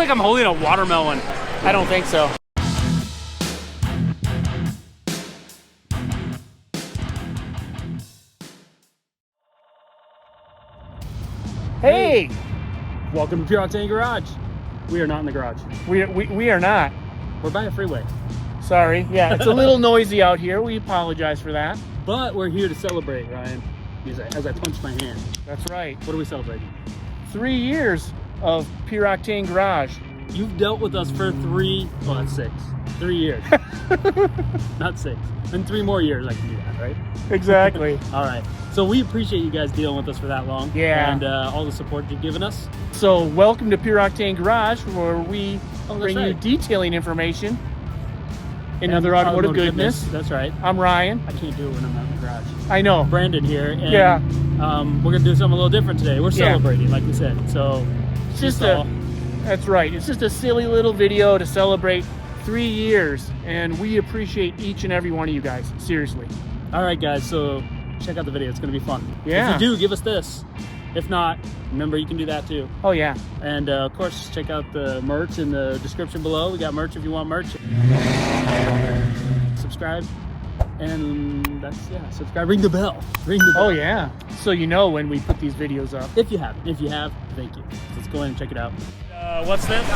like I'm holding a watermelon. I don't think so. Hey! Welcome to Pure Octane Garage. We are not in the garage. We are not. We're by a freeway. Sorry. Yeah, it's a little noisy out here. We apologize for that. But we're here to celebrate, Ryan, as I punch my hand. That's right. What are we celebrating? 3 years of Pure Octane Garage. You've dealt with us for 3 years. Not 6. And 3 more years I can do that, right? Exactly. All right. So we appreciate you guys dealing with us for that long. Yeah. And all the support you've given us. So welcome to Pure Octane Garage, where we bring you right. detailing information and other automotive goodness. That's right. I'm Ryan. I can't do it when I'm not in the garage. I know. Brandon here. And, Yeah. we're going to do something a little different today. We're celebrating, like we said. So It's just that's right. It's just a silly little video to celebrate 3 years, and we appreciate each and every one of you guys. Seriously. All right, guys. So check out the video. It's going to be fun. Yeah. If you do, give us this. If not, remember you can do that too. Oh yeah. And of course, check out the merch in the description below. We got merch if you want merch. Subscribe. And subscribe. Ring the bell. Ring the bell. Oh yeah. So you know when we put these videos up. If you haven't. If you have, thank you. Let's go ahead and check it out. What's this?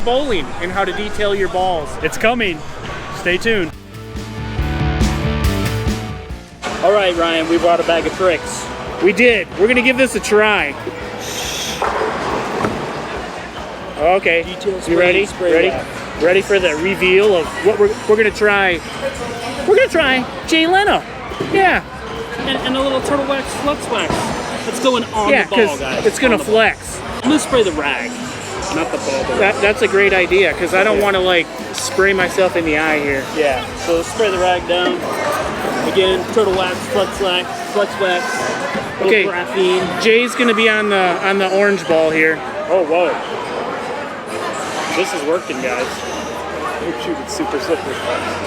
Bowling and how to detail your balls. It's coming. Stay tuned. All right, Ryan, we brought a bag of tricks. We did. We're gonna give this a try. Okay. Detail You ready? spray. Ready for the reveal of what we're gonna try? We're gonna try Jay Leno. Yeah. And a little turtle wax flux wax. That's going on Yeah, the ball, because guys. it's gonna On the ball. flex. I'm gonna spray the rag, not the ball. That's a great idea because I don't want to like spray myself in the eye here. Yeah. So let's spray the rag down. Again, turtle wax, flux wax. Okay. Graphene. Jay's gonna be on the orange ball here. Oh, whoa. This is working, guys. Oh, shoot, it's super slippery.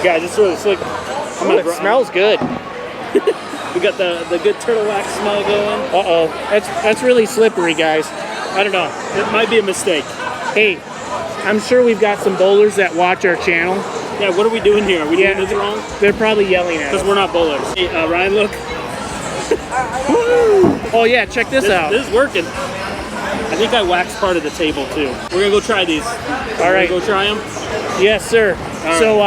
Guys, it's really slick. Oh, it smells good. We got the good turtle wax smell going. Uh-oh. That's really slippery, guys. I don't know. It might be a mistake. Hey, I'm sure we've got some bowlers that watch our channel. Yeah, what are we doing here? Are we doing this wrong? They're probably yelling at us. Because we're not bowlers. Hey, Ryan, look. Oh yeah, check this out. This is working. I think I waxed part of the table too. We're gonna go try these. All right. Go try them? Yes, sir. All So,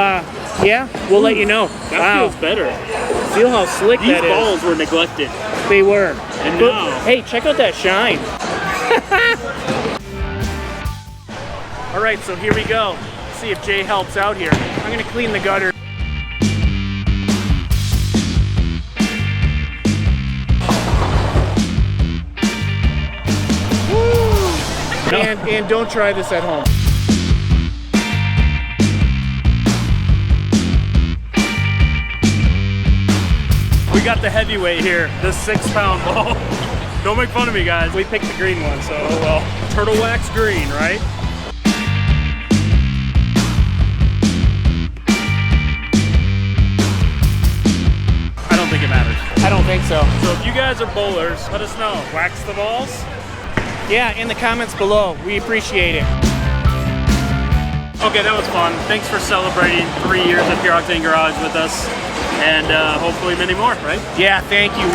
yeah, we'll let you know. That Wow. feels better. Feel how slick These that is. balls were neglected. They were. And But, now. hey, check out that shine. All right, so here we go. See if Jay helps out here. I'm gonna clean the gutter. No. And don't try this at home. We got the heavyweight here, the 6-pound ball. Don't make fun of me, guys. We picked the green one, so oh well. Turtle wax green, right? I don't think it matters. I don't think so. So if you guys are bowlers, let us know. Wax the balls? Yeah, in the comments below. We appreciate it. Okay, that was fun. Thanks for celebrating 3 years at Pure Octane Garage with us. And hopefully many more, right? Yeah, thank you.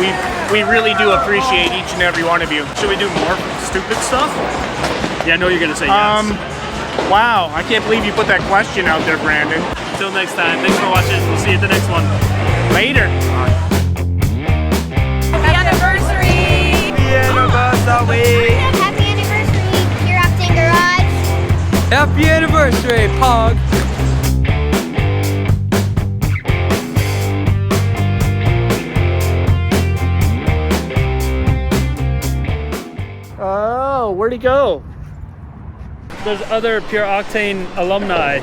We really do appreciate each and every one of you. Should we do more stupid stuff? Yeah, I know you're gonna say yes. Wow, I can't believe you put that question out there, Brandon. Until next time, thanks for watching. We'll see you at the next one. Later. Happy anniversary! Happy anniversary, Pure Octane Garage! Happy anniversary, Pog! Oh, where'd he go? There's other Pure Octane alumni